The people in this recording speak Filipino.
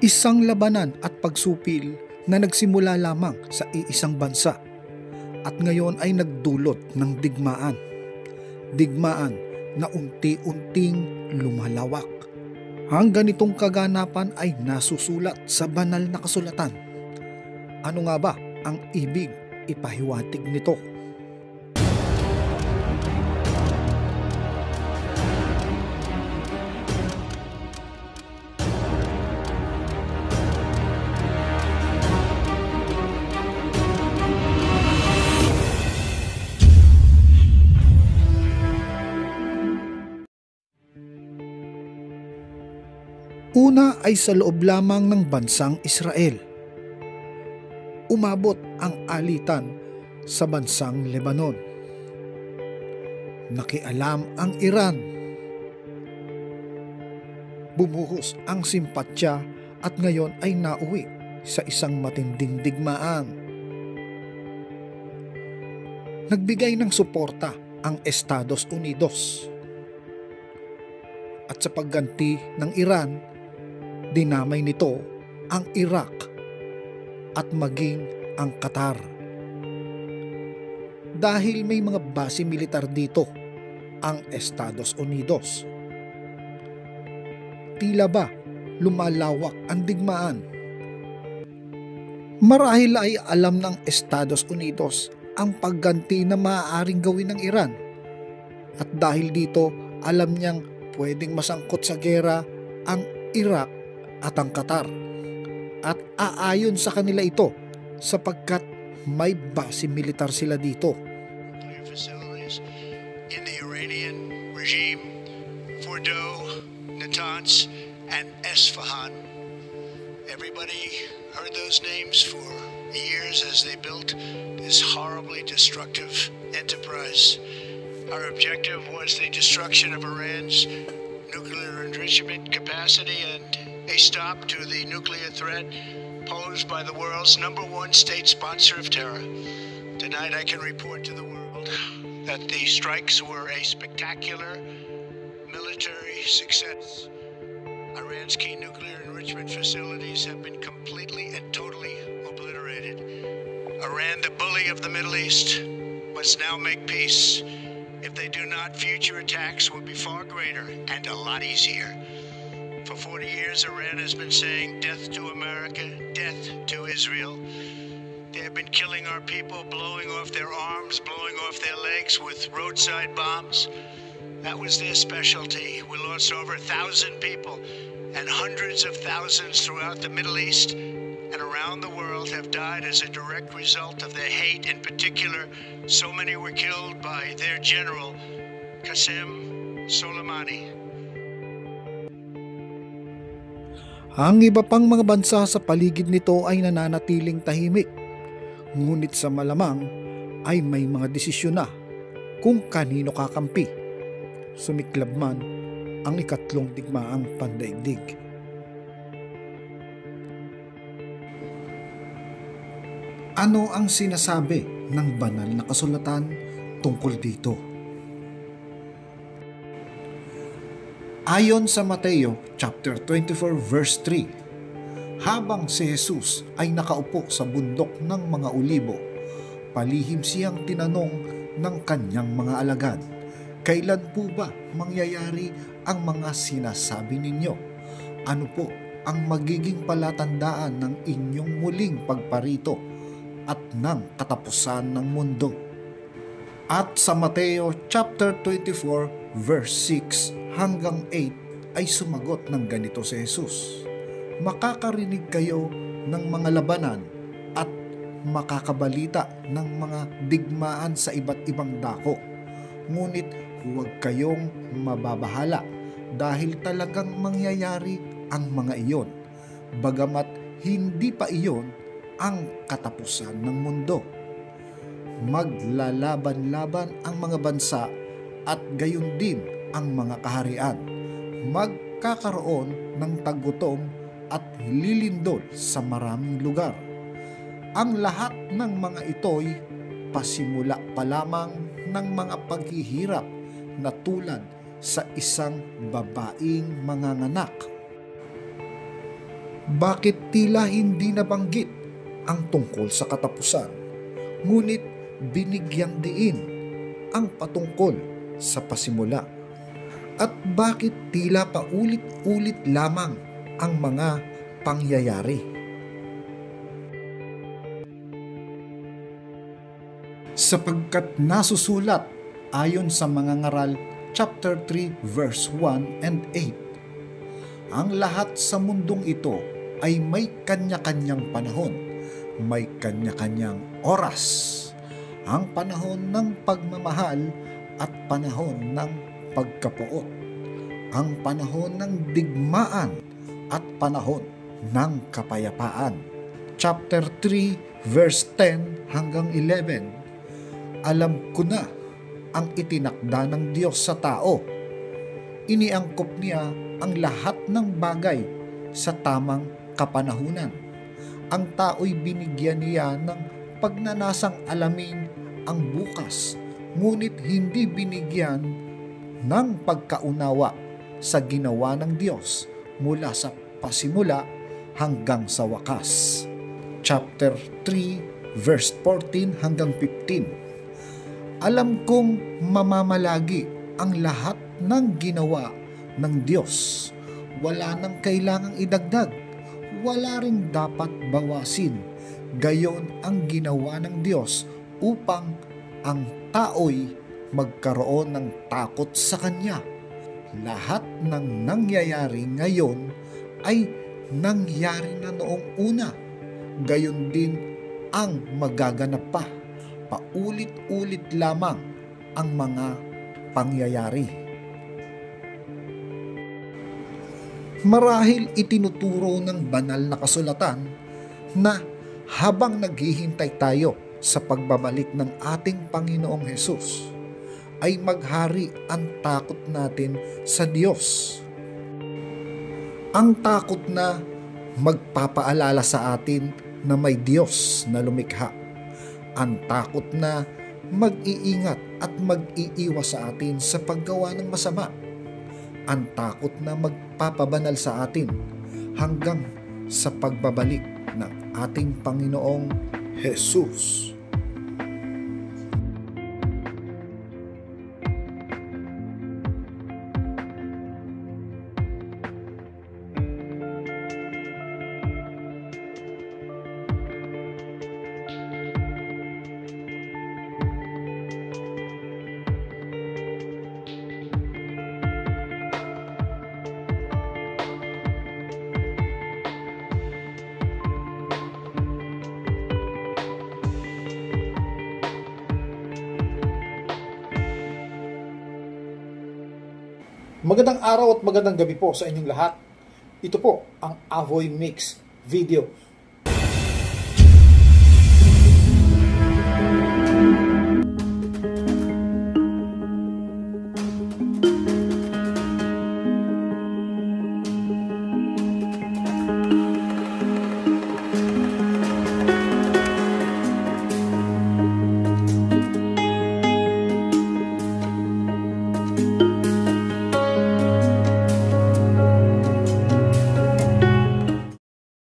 Isang labanan at pagsupil na nagsimula lamang sa iisang bansa at ngayon ay nagdulot ng digmaan. Digmaan na unti-unting lumalawak. Ang ganitong kaganapan ay nasusulat sa banal na kasulatan. Ano nga ba ang ibig ipahiwatig nito? Una ay sa loob lamang ng bansang Israel. Umabot ang alitan sa bansang Lebanon. Nakialam ang Iran. Bumuhos ang simpatya at ngayon ay nauwi sa isang matinding digmaan. Nagbigay ng suporta ang Estados Unidos. At sa pagganti ng Iran, dinamay nito ang Iraq at maging ang Qatar. Dahil may mga base militar dito ang Estados Unidos. Tila ba lumalawak ang digmaan? Marahil ay alam ng Estados Unidos ang pagganti na maaaring gawin ng Iran. At dahil dito alam niyang pwedeng masangkot sa gera ang Iraq at ang Qatar, at aayon sa kanila ito sapagkat may base militar sila dito. In the Iranian regime, Fordo, Natanz, and Esfahan. Everybody heard those names for years as they built this horribly destructive enterprise. Our objective was the destruction of Iran's nuclear enrichment capacity and a stop to the nuclear threat posed by the world's #1 state sponsor of terror. Tonight I can report to the world that the strikes were a spectacular military success. Iran's key nuclear enrichment facilities have been completely and totally obliterated. Iran, the bully of the Middle East, must now make peace. If they do not, future attacks will be far greater and a lot easier. For 40 years, Iran has been saying death to America, death to Israel. They have been killing our people, blowing off their arms, blowing off their legs with roadside bombs. That was their specialty. We lost over 1,000 people, and hundreds of thousands throughout the Middle East and around the world have died as a direct result of their hate. In particular, so many were killed by their general, Qasem Soleimani. Ang iba pang mga bansa sa paligid nito ay nananatiling tahimik. Ngunit sa malamang ay may mga desisyon na kung kanino kakampi. Sumiklab man ang ikatlong digmaang pandaigdig. Ano ang sinasabi ng banal na kasulatan tungkol dito? Ayon sa Mateo chapter 24 verse 3, habang si Jesus ay nakaupo sa bundok ng mga Olibo, palihim siyang tinanong ng kanyang mga alagad, "Kailan po ba mangyayari ang mga sinasabi ninyo? Ano po ang magiging palatandaan ng inyong muling pagparito at ng katapusan ng mundo?" At sa Mateo chapter 24 verse 6 hanggang 8 ay sumagot ng ganito si Jesus, "Makakarinig kayo ng mga labanan at makakabalita ng mga digmaan sa iba't ibang dako. Ngunit huwag kayong mababahala dahil talagang mangyayari ang mga iyon, bagamat hindi pa iyon ang katapusan ng mundo. Maglalaban-laban ang mga bansa at gayon din ang mga kaharian. Magkakaroon ng tagutom at lilindol sa maraming lugar. Ang lahat ng mga ito'y pasimula pa lamang ng mga paghihirap na tulad sa isang babaeng manganganak. Bakit tila hindi nabanggit ang tungkol sa katapusan, ngunit binigyang diin ang patungkol sa pasimula? At bakit tila paulit-ulit lamang ang mga pangyayari? Sapagkat nasusulat ayon sa mga ngaral chapter 3 verse 1 and 8, ang lahat sa mundong ito ay may kanya-kanyang panahon, may kanya-kanyang oras, ang panahon ng pagmamahal at panahon ng pagkapuot, ang panahon ng digmaan at panahon ng kapayapaan. Chapter 3 verse 10 hanggang 11, alam ko na ang itinakda ng Diyos sa tao. Iniangkop niya ang lahat ng bagay sa tamang kapanahunan. Ang tao'y binigyan niya ng pagnanasang alamin ang bukas, ngunit hindi binigyan ng pagkaunawa sa ginawa ng Diyos mula sa pasimula hanggang sa wakas. Chapter 3 verse 14 hanggang 15, alam kong mamamalagi ang lahat ng ginawa ng Diyos. Wala nang kailangang idagdag, wala ring dapat bawasin. Gayon ang ginawa ng Diyos upang ang tao'y magkaroon ng takot sa Kanya. Lahat ng nangyayari ngayon ay nangyari na noong una. Gayon din ang magaganap pa. Paulit-ulit lamang ang mga pangyayari. Marahil itinuturo ng banal na kasulatan na habang naghihintay tayo sa pagbabalik ng ating Panginoong Hesus, ay maghari ang takot natin sa Diyos. Ang takot na magpapaalala sa atin na may Diyos na lumikha. Ang takot na mag-iingat at mag-iiwas sa atin sa paggawa ng masama. Ang takot na magpapabanal sa atin hanggang sa pagbabalik ng ating Panginoong Hesus. Magandang araw at magandang gabi po sa inyong lahat. Ito po ang Avoy Mix Video